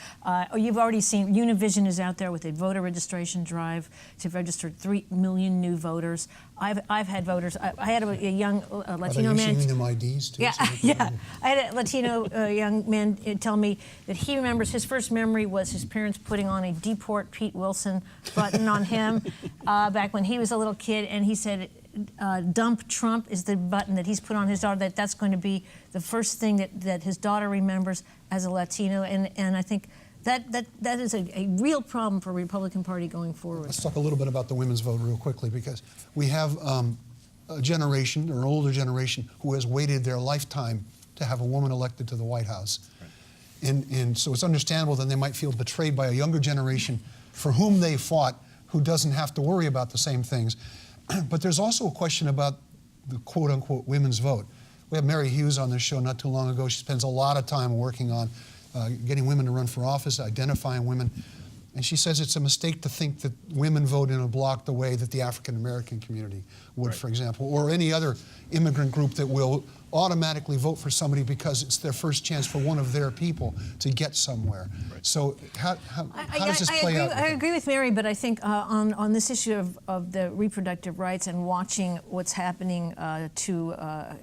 You've already seen Univision is out there with a voter registration drive to register 3 million new voters. I've had voters. I had a young Latino man. Are they issuing them IDs too? Yeah, yeah. I had a Latino young man tell me that he remembers his first memory was his parents putting on a Deport Pete Wilson button on him back when he was a little kid, and he said, "Dump Trump" is the button that he's put on his daughter. That's going to be the first thing that his daughter remembers as a Latino, and I think that is a real problem for the Republican Party going forward. Let's talk a little bit about the women's vote real quickly, because we have a generation, or an older generation, who has waited their lifetime to have a woman elected to the White House. Right. And so it's understandable that they might feel betrayed by a younger generation for whom they fought, who doesn't have to worry about the same things. But there's also a question about the quote-unquote women's vote. We had Mary Hughes on this show not too long ago. She spends a lot of time working on getting women to run for office, identifying women. And she says it's a mistake to think that women vote in a block the way that the African-American community would, right, for example, or any other immigrant group that will automatically vote for somebody because it's their first chance for one of their people to get somewhere. Right. So how does this play out? I agree with Mary, but I think on this issue of the reproductive rights and watching what's happening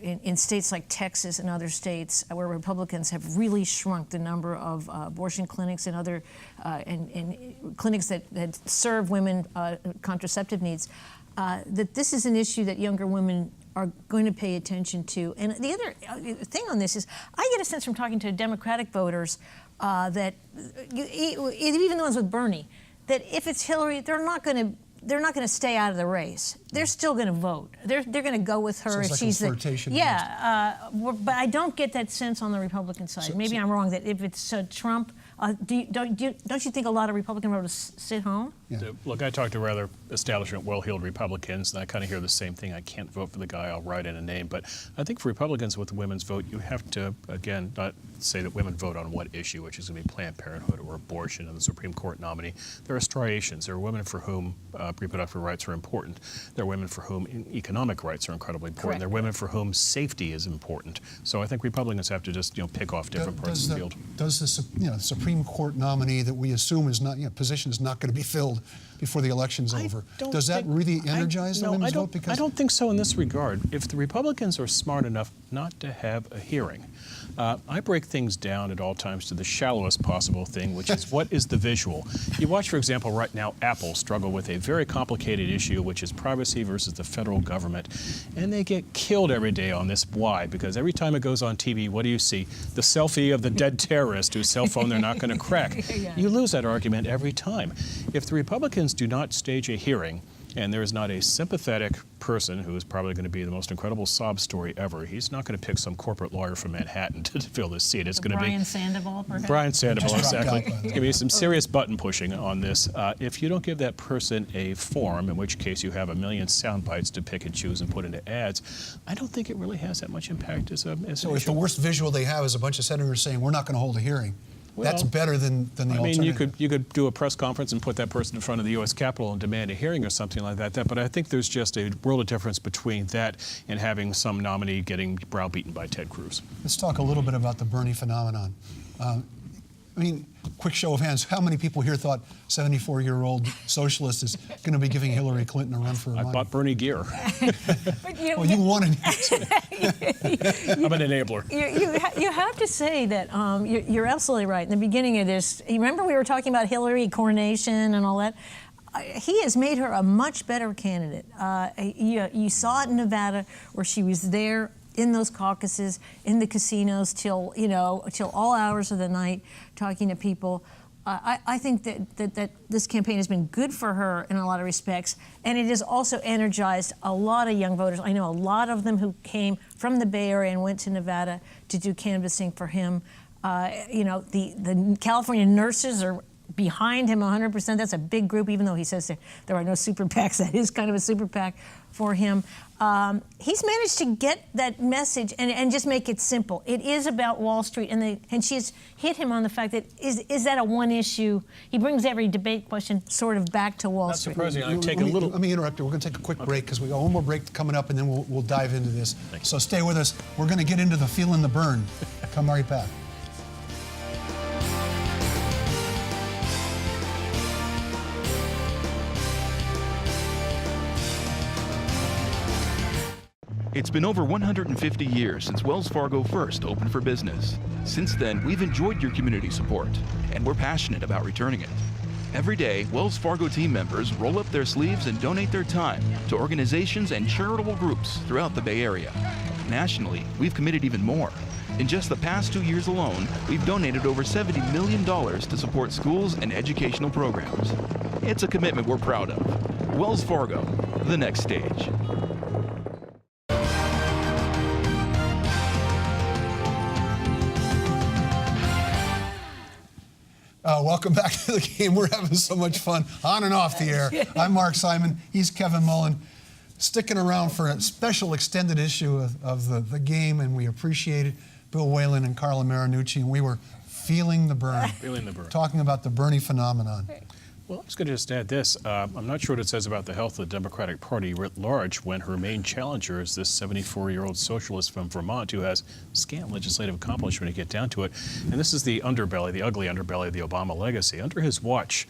in states like Texas and other states where Republicans have really shrunk the number of abortion clinics and other and clinics that serve women contraceptive needs, that this is an issue that younger women are going to pay attention to. And the other thing on this is, I get a sense from talking to Democratic voters that even the ones with Bernie, that if it's Hillary, they're not going to stay out of the race. They're still going to vote. They're going to go with her if she's the flirtation. Yeah, but I don't get that sense on the Republican side. Maybe I'm wrong. That if it's Trump, don't you think a lot of Republican voters sit home? Yeah. Look, I talk to rather establishment, well-heeled Republicans, and I kind of hear the same thing. I can't vote for the guy, I'll write in a name. But I think for Republicans with the women's vote, you have to, again, not say that women vote on what issue, which is going to be Planned Parenthood or abortion and the Supreme Court nominee. There are striations. There are women for whom reproductive rights are important. There are women for whom economic rights are incredibly important. Correct. There are women for whom safety is important. So I think Republicans have to just pick off different parts of the field. Does the Supreme Court nominee that we assume is not position is not going to be filled before the election's over? Does that really energize the women's vote? I don't think so in this regard. If the Republicans are smart enough not to have a hearing, I break things down at all times to the shallowest possible thing, which is what is the visual. You watch, for example, right now, Apple struggle with a very complicated issue, which is privacy versus the federal government, and they get killed every day on this. Why? Because every time it goes on TV, what do you see? The selfie of the dead terrorist whose cell phone they're not going to crack. Yeah. You lose that argument every time. If the Republicans do not stage a hearing, and there is not a sympathetic person who is probably going to be the most incredible sob story ever, he's not going to pick some corporate lawyer from Manhattan to fill this seat. It's going to be Brian Sandoval, perhaps? Brian Sandoval, exactly. It's going to be some serious button pushing on this. If you don't give that person a form, in which case you have a million sound bites to pick and choose and put into ads, I don't think it really has that much impact as an So issue. if the worst visual they have is a bunch of senators saying we're not going to hold a hearing, that's better than the alternative. I mean, you could do a press conference and put that person in front of the U.S. Capitol and demand a hearing or something like that. But I think there's just a world of difference between that and having some nominee getting browbeaten by Ted Cruz. Let's talk a little bit about the Bernie phenomenon. I mean, quick show of hands, how many people here thought 74-year-old socialist is going to be giving Hillary Clinton a run for her money? I bought Bernie gear. Well, you wanted I'm an enabler. You have to say that you're absolutely right. In the beginning of this, you remember we were talking about Hillary coronation and all that? He has made her a much better candidate. You saw it in Nevada where she was there in those caucuses, in the casinos till all hours of the night, talking to people. I think that this campaign has been good for her in a lot of respects, and it has also energized a lot of young voters. I know a lot of them who came from the Bay Area and went to Nevada to do canvassing for him. The California nurses are behind him 100%. That's a big group, even though he says there are no super PACs. That is kind of a super PAC for him. He's managed to get that message and just make it simple. It is about Wall Street, and she's hit him on the fact that is that a one issue? He brings every debate question sort of back to Wall Street. Not surprising. Let me interrupt you. We're going to take a quick break because we got one more break coming up, and then we'll dive into this. So stay with us. We're going to get into the feeling the burn. Come right back. It's been over 150 years since Wells Fargo first opened for business. Since then, we've enjoyed your community support, and we're passionate about returning it. Every day, Wells Fargo team members roll up their sleeves and donate their time to organizations and charitable groups throughout the Bay Area. Nationally, we've committed even more. In just the past 2 years alone, we've donated over $70 million to support schools and educational programs. It's a commitment we're proud of. Wells Fargo, the next stage. Welcome back to the game. We're having so much fun on and off the air. I'm Mark Simon. He's Kevin Mullen. Sticking around for a special extended issue of the game, and we appreciate it. Bill Whalen and Carla Marinucci, and we were feeling the burn. Feeling the burn. Talking about the Bernie phenomenon. Well, I was going to just add this. I'm not sure what it says about the health of the Democratic Party writ large when her main challenger is this 74-year-old socialist from Vermont who has scant legislative accomplishment when you get down to it. And this is the underbelly, the ugly underbelly of the Obama legacy. Under his watch,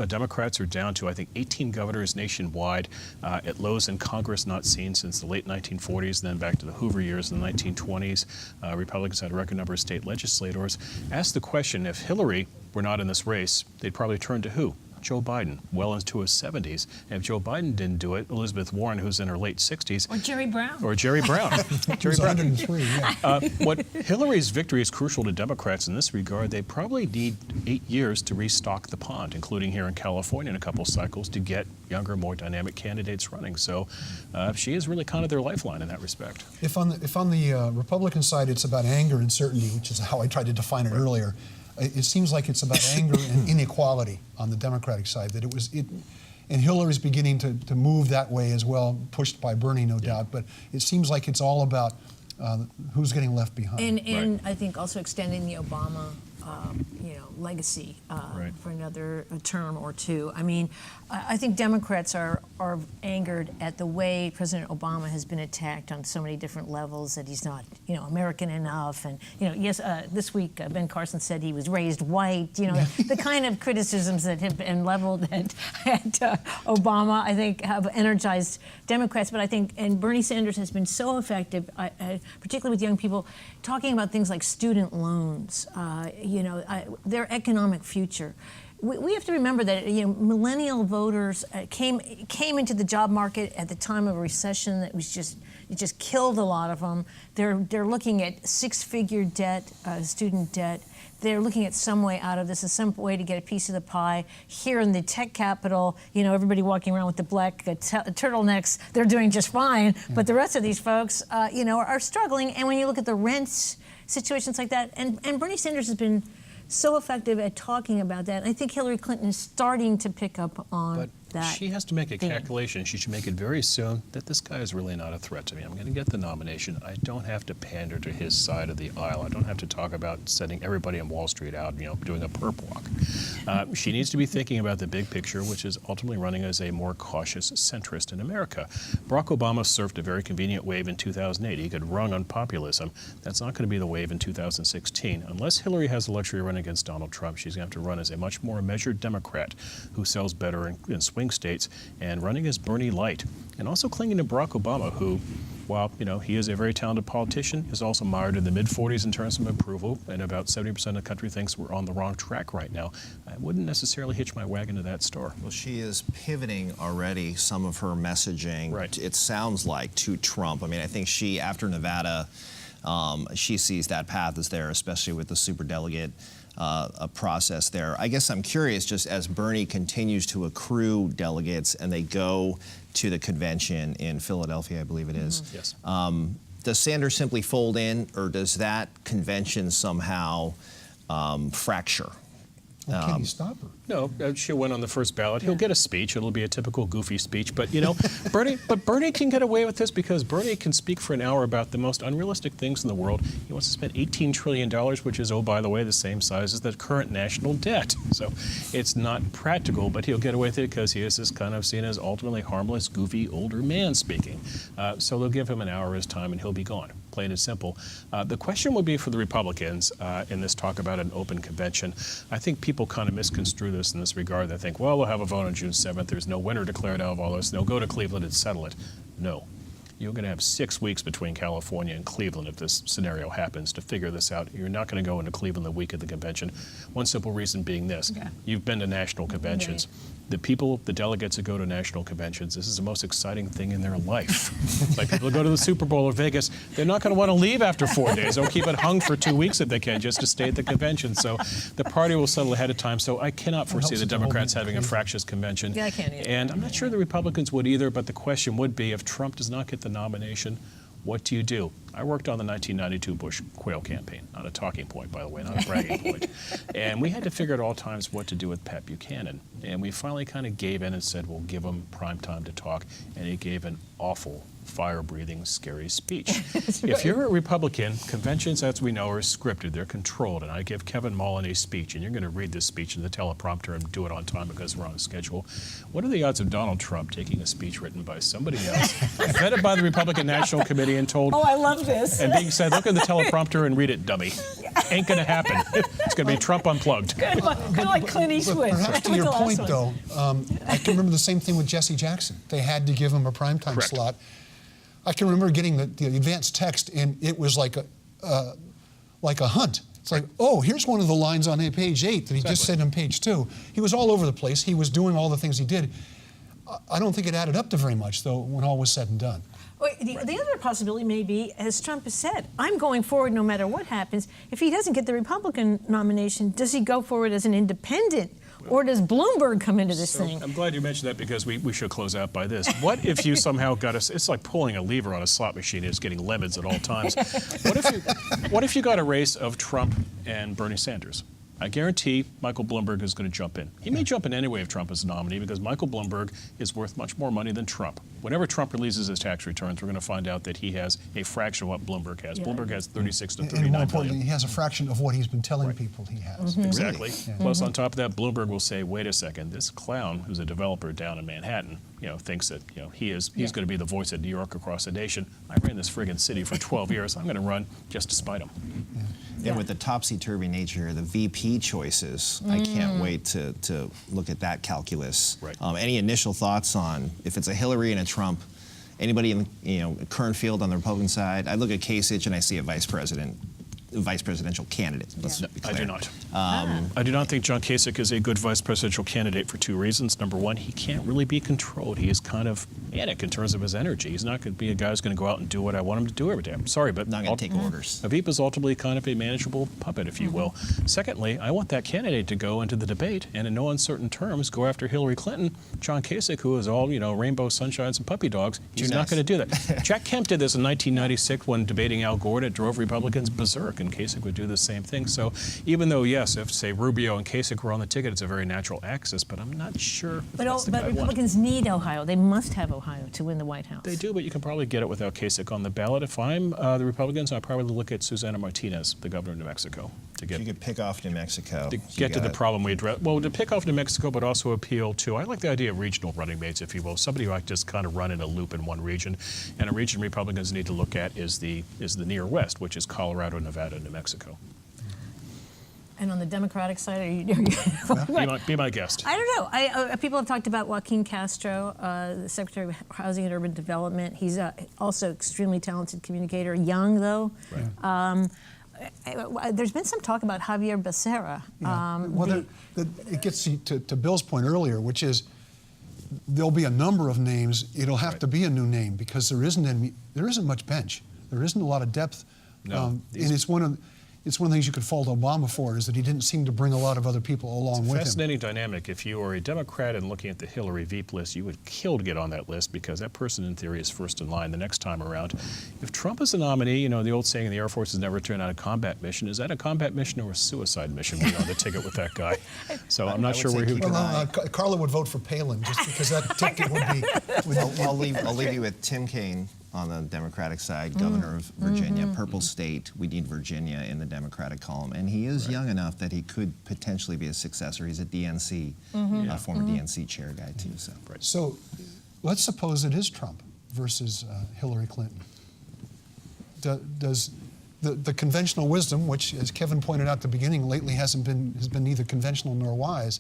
Democrats are down to, I think, 18 governors nationwide, at lows in Congress not seen since the late 1940s, then back to the Hoover years in the 1920s. Republicans had a record number of state legislators. Ask the question, if Hillary were not in this race, they'd probably turn to who? Joe Biden, well into his 70s. And if Joe Biden didn't do it, Elizabeth Warren, who's in her late 60s. Or Jerry Brown. Or Jerry Brown. Jerry Brown. 103, yeah. What Hillary's victory is crucial to Democrats in this regard. They probably need 8 years to restock the pond, including here in California in a couple cycles, to get younger, more dynamic candidates running. So she is really kind of their lifeline in that respect. If on the Republican side it's about anger and certainty, which is how I tried to define it earlier, it seems like it's about anger and inequality on the Democratic side. And Hillary's beginning to move that way as well, pushed by Bernie, no doubt. But it seems like it's all about who's getting left behind. And I think also extending the Obama, legacy for another term or two. I mean, I think Democrats are angered at the way President Obama has been attacked on so many different levels, that he's not, American enough. And, yes, this week Ben Carson said he was raised white. The kind of criticisms that have been leveled at Obama, I think, have energized Democrats. But I think, and Bernie Sanders has been so effective, particularly with young people, talking about things like student loans, their economic future. We have to remember that millennial voters came into the job market at the time of a recession that was just killed a lot of them. They're looking at six-figure debt, student debt. They're looking at some way out of this, and some way to get a piece of the pie. Here in the tech capital, everybody walking around with the black turtlenecks, they're doing just fine. But the rest of these folks, are struggling. And when you look at the rents, situations like that, and Bernie Sanders has been so effective at talking about that. I think Hillary Clinton is starting to pick up on that. She has to make a calculation. She should make it very soon that this guy is really not a threat to me. I'm going to get the nomination. I don't have to pander to his side of the aisle. I don't have to talk about setting everybody on Wall Street out, doing a perp walk. She needs to be thinking about the big picture, which is ultimately running as a more cautious centrist in America. Barack Obama surfed a very convenient wave in 2008. He could run on populism. That's not going to be the wave in 2016. Unless Hillary has the luxury of running against Donald Trump, she's going to have to run as a much more measured Democrat who sells better in swing states, and running as Bernie light, and also clinging to Barack Obama, who while he is a very talented politician, is also mired in the mid-40s in terms of approval, and about 70% of the country thinks we're on the wrong track right now. I wouldn't necessarily hitch my wagon to that star. Well, she is pivoting already some of her messaging, right. It sounds like, to Trump. I mean, I think she, after Nevada, she sees that path as there, especially with the superdelegate process there. I guess I'm curious, just as Bernie continues to accrue delegates and they go to the convention in Philadelphia, I believe it is. Yes. Does Sanders simply fold in, or does that convention somehow fracture? Well, can he stop her? No, she'll win on the first ballot. He'll get a speech. It'll be a typical goofy speech. But Bernie can get away with this because Bernie can speak for an hour about the most unrealistic things in the world. He wants to spend $18 trillion, which is, oh, by the way, the same size as the current national debt. So it's not practical, but he'll get away with it because he is this kind of seen as ultimately harmless, goofy, older man speaking. So they'll give him an hour of his time and he'll be gone. Plain and simple. The question would be for the Republicans in this talk about an open convention. I think people kind of misconstrue this in this regard. They think, well, we'll have a vote on June 7th. There's no winner declared out of all this. They'll go to Cleveland and settle it. No. You're going to have 6 weeks between California and Cleveland if this scenario happens to figure this out. You're not going to go into Cleveland the week of the convention. One simple reason being this. Okay. You've been to national conventions. Right. The delegates that go to national conventions, this is the most exciting thing in their life. Like people who go to the Super Bowl or Vegas, they're not going to want to leave after 4 days. They'll keep it hung for 2 weeks if they can just to stay at the convention. So the party will settle ahead of time. So I cannot foresee the Democrats having a fractious convention. Yeah, I can't either. And I'm not sure the Republicans would either, but the question would be if Trump does not get the nomination, what do you do? I worked on the 1992 Bush quail campaign, not a talking point, by the way, not a bragging point. And we had to figure at all times what to do with Pat Buchanan. And we finally kind of gave in and said, we'll give him prime time to talk. And he gave an awful, fire-breathing, scary speech. If you're a Republican, conventions, as we know, are scripted. They're controlled. And I give Kevin Mullen a speech, and you're going to read this speech in the teleprompter and do it on time because we're on schedule. What are the odds of Donald Trump taking a speech written by somebody else, vetted by the Republican National Committee and told... Oh, I love this. And being said, look at the teleprompter and read it, dummy. Ain't going to happen. It's going to be Trump unplugged. Kind of like Clint Eastwood. Perhaps to your point, though, I can remember the same thing with Jesse Jackson. They had to give him a primetime slot. I can remember getting the advanced text, and it was like a hunt. It's like, oh, here's one of the lines on page 8 that he just said on page 2. He was all over the place. He was doing all the things he did. I don't think it added up to very much, though, when all was said and done. Well, the other possibility may be, as Trump has said, I'm going forward no matter what happens. If he doesn't get the Republican nomination, does he go forward as an independent? Or does Bloomberg come into this thing? I'm glad you mentioned that because we should close out by this. What if you somehow got it's like pulling a lever on a slot machine and it's getting lemons at all times. What if you got a race of Trump and Bernie Sanders? I guarantee Michael Bloomberg is going to jump in. He may jump in anyway if Trump is a nominee because Michael Bloomberg is worth much more money than Trump. Whenever Trump releases his tax returns, we're going to find out that he has a fraction of what Bloomberg has. Yeah. Bloomberg has 36 to 39 and more importantly, billion. he has a fraction of what he's been telling people he has. Exactly. Really? Yeah. Plus, on top of that, Bloomberg will say, wait a second, this clown who's a developer down in Manhattan, thinks that, he's going to be the voice of New York across the nation. I ran this friggin' city for 12 years. I'm going to run just to spite him. Yeah. And with the topsy-turvy nature of the VP choices, I can't wait to look at that calculus. Right. Any initial thoughts on if it's a Hillary and a Trump, anybody in the current field on the Republican side? I look at Kasich and I see a vice presidential candidate. Let's be clear. I do not. I do not think John Kasich is a good vice presidential candidate for 2 reasons. Number one, he can't really be controlled. He is kind of manic in terms of his energy. He's not going to be a guy who's going to go out and do what I want him to do every day. I'm sorry, but not going to take orders. Aviv is ultimately kind of a manageable puppet, if you will. Secondly, I want that candidate to go into the debate and in no uncertain terms go after Hillary Clinton. John Kasich, who is all, rainbow sunshines and puppy dogs, he's not going to do that. Jack Kemp did this in 1996 when debating Al Gore, and it drove Republicans berserk, and Kasich would do the same thing. So even though, yes, if, say, Rubio and Kasich were on the ticket, it's a very natural axis, but I'm not sure if that's the guy I want. Republicans need Ohio. They must have Ohio to win the White House. They do, but you can probably get it without Kasich on the ballot. If I'm the Republicans, I'd probably look at Susana Martinez, the governor of New Mexico. You could pick off New Mexico. To get to the problem we address. Well, to pick off New Mexico, but also appeal to, I like the idea of regional running mates, if you will, somebody who I just kind of run in a loop in one region. And a region Republicans need to look at is the near west, which is Colorado, Nevada, and New Mexico. And on the Democratic side, are you? Be my guest. I don't know. People have talked about Joaquin Castro, the Secretary of Housing and Urban Development. He's also extremely talented communicator, young though. Right. There's been some talk about Javier Becerra. Well, it gets to Bill's point earlier, which is there'll be a number of names. It'll have to be a new name because there isn't much bench. There isn't a lot of depth. No, and it's one of the things you could fault Obama for, is that he didn't seem to bring a lot of other people along with him. Fascinating dynamic. If you are a Democrat and looking at the Hillary Veep list, you would kill to get on that list because that person, in theory, is first in line the next time around. If Trump is a nominee, you know, the old saying, the Air Force has never turned out a combat mission. Is that a combat mission or a suicide mission when you're on the ticket with that guy? So I'm not sure where he would go. Carla would vote for Palin just because that ticket would be... I'll leave you with Tim Kaine on the Democratic side, governor of Virginia, purple state. We need Virginia in the Democratic column. And he is young enough that he could potentially be a successor. He's a DNC, former DNC chair guy too. So let's suppose it is Trump versus Hillary Clinton. Does the conventional wisdom, which, as Kevin pointed out at the beginning, lately has been neither conventional nor wise,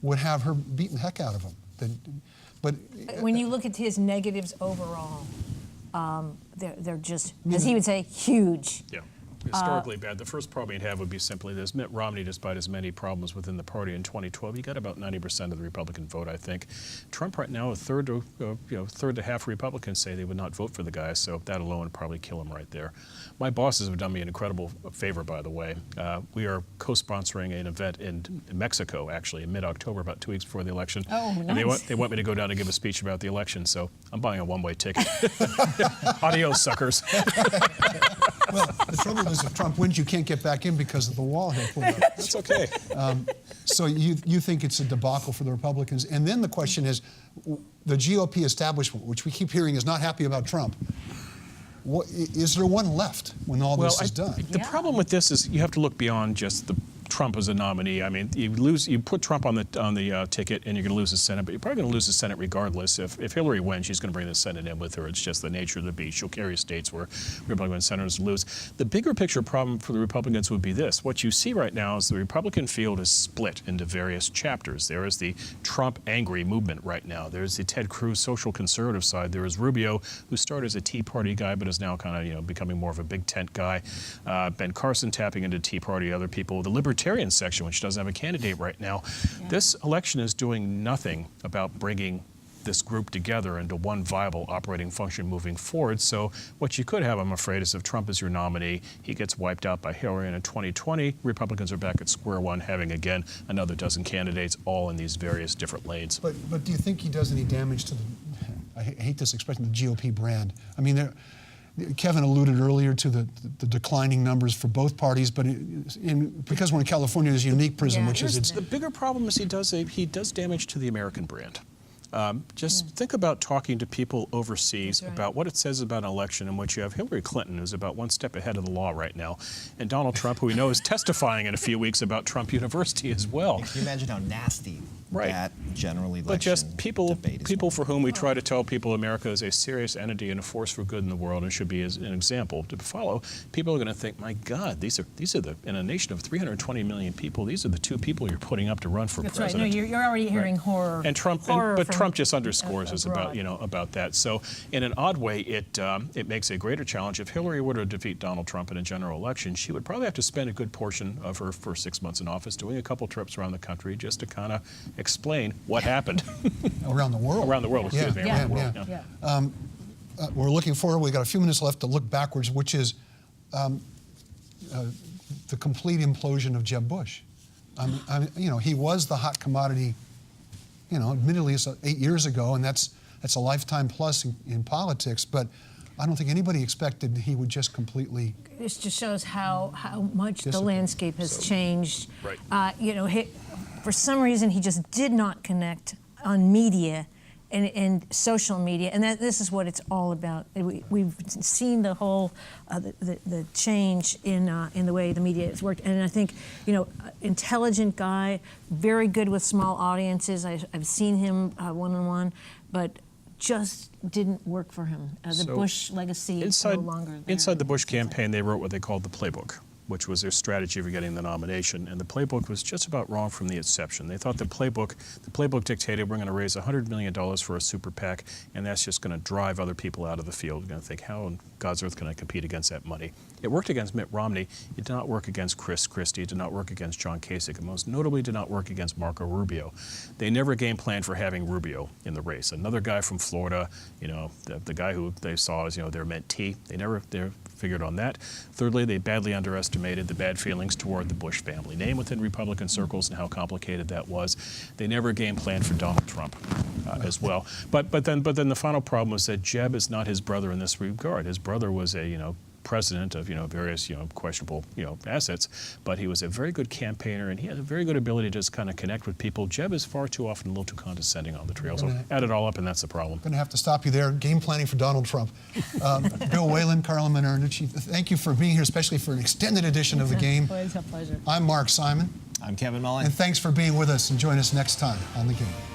would have her beating the heck out of him. But when you look at his negatives overall, they're just, as he would say, huge. Yeah. Historically bad. The first problem you'd have would be simply this. Mitt Romney, despite his many problems within the party in 2012, he got about 90% of the Republican vote, I think. Trump right now, a third to half Republicans say they would not vote for the guy, so that alone would probably kill him right there. My bosses have done me an incredible favor, by the way. We are co-sponsoring an event in Mexico, actually, in mid-October, about 2 weeks before the election. Oh, nice. And they want me to go down and give a speech about the election, so I'm buying a one-way ticket. Adios, suckers. Well, the trouble is, if Trump wins, you can't get back in because of the wall he'll put up. That's okay. So you think it's a debacle for the Republicans. And then the question is, the GOP establishment, which we keep hearing is not happy about Trump, is there one left when all this is done? The problem with this is you have to look beyond just the Trump as a nominee. I mean, you put Trump on the ticket, and you're going to lose the Senate, but you're probably going to lose the Senate regardless. If Hillary wins, she's going to bring the Senate in with her. It's just the nature of the beast. She'll carry states where Republican senators lose. The bigger picture problem for the Republicans would be this. What you see right now is the Republican field is split into various chapters. There is the Trump angry movement right now. There's the Ted Cruz social conservative side. There is Rubio, who started as a Tea Party guy, but is now kind of becoming more of a big tent guy. Ben Carson tapping into Tea Party, other people. The Libertarian section, which doesn't have a candidate right now. Yeah. This election is doing nothing about bringing this group together into one viable operating function moving forward. So what you could have, I'm afraid, is if Trump is your nominee, he gets wiped out by Hillary, and in 2020, Republicans are back at square one, having again another dozen candidates, all in these various different lanes. But do you think he does any damage to the, I hate this expression, the GOP brand? I mean, Kevin alluded earlier to the declining numbers for both parties, but because we're in California, there's a unique prism, which is the bigger problem is he does damage to the American brand. Just think about talking to people overseas about what it says about an election in which you have Hillary Clinton, who's about one step ahead of the law right now, and Donald Trump, who we know is testifying in a few weeks about Trump University as well. Can you imagine how nasty that general election But just people for whom we try to tell people America is a serious entity and a force for good in the world and should be as an example to follow, people are going to think, my God, these are in a nation of 320 million people, these are the two people you're putting up to run for president. Right. No, you're already hearing horror. And Trump, Trump just underscores us about that. So in an odd way, it makes a greater challenge. If Hillary were to defeat Donald Trump in a general election, she would probably have to spend a good portion of her first 6 months in office doing a couple trips around the country just to kind of explain what happened. Around the world. Around the world, excuse me. Around the world. We're looking forward. We've got a few minutes left to look backwards, which is the complete implosion of Jeb Bush. He was the hot commodity, admittedly it's 8 years ago, and that's a lifetime plus in politics, but I don't think anybody expected he would just completely... This just shows how much the landscape has changed. Right. For some reason, he just did not connect on media and social media, and this is what it's all about. We've seen the whole the change in the way the media has worked, and I think intelligent guy, very good with small audiences. I've seen him one-on-one, but just didn't work for him. The Bush legacy is no longer there. Inside the Bush campaign, they wrote what they called the Playbook, which was their strategy for getting the nomination. And the playbook was just about wrong from the inception. They thought the playbook dictated we're going to raise $100 million for a super PAC, and that's just going to drive other people out of the field. You're going to think, how on God's earth can I compete against that money? It worked against Mitt Romney. It did not work against Chris Christie. It did not work against John Kasich. And most notably did not work against Marco Rubio. They never game planned for having Rubio in the race. Another guy from Florida, the guy who they saw as, their mentee. They never figured on that. Thirdly, they badly underestimated the bad feelings toward the Bush family name within Republican circles and how complicated that was. They never game planned for Donald Trump as well. But then the final problem was that Jeb is not his brother in this regard. His brother was a president of various questionable assets, but he was a very good campaigner and he had a very good ability to just kind of connect with people. Jeb is far too often a little too condescending on the trail. So add it all up and that's the problem. I'm going to have to stop you there. Game planning for Donald Trump. Bill Whalen, Carla Marinucci, thank you for being here, especially for an extended edition of The Game. Always a pleasure. I'm Mark Simon. I'm Kevin Mullen. And thanks for being with us, and join us next time on The Game.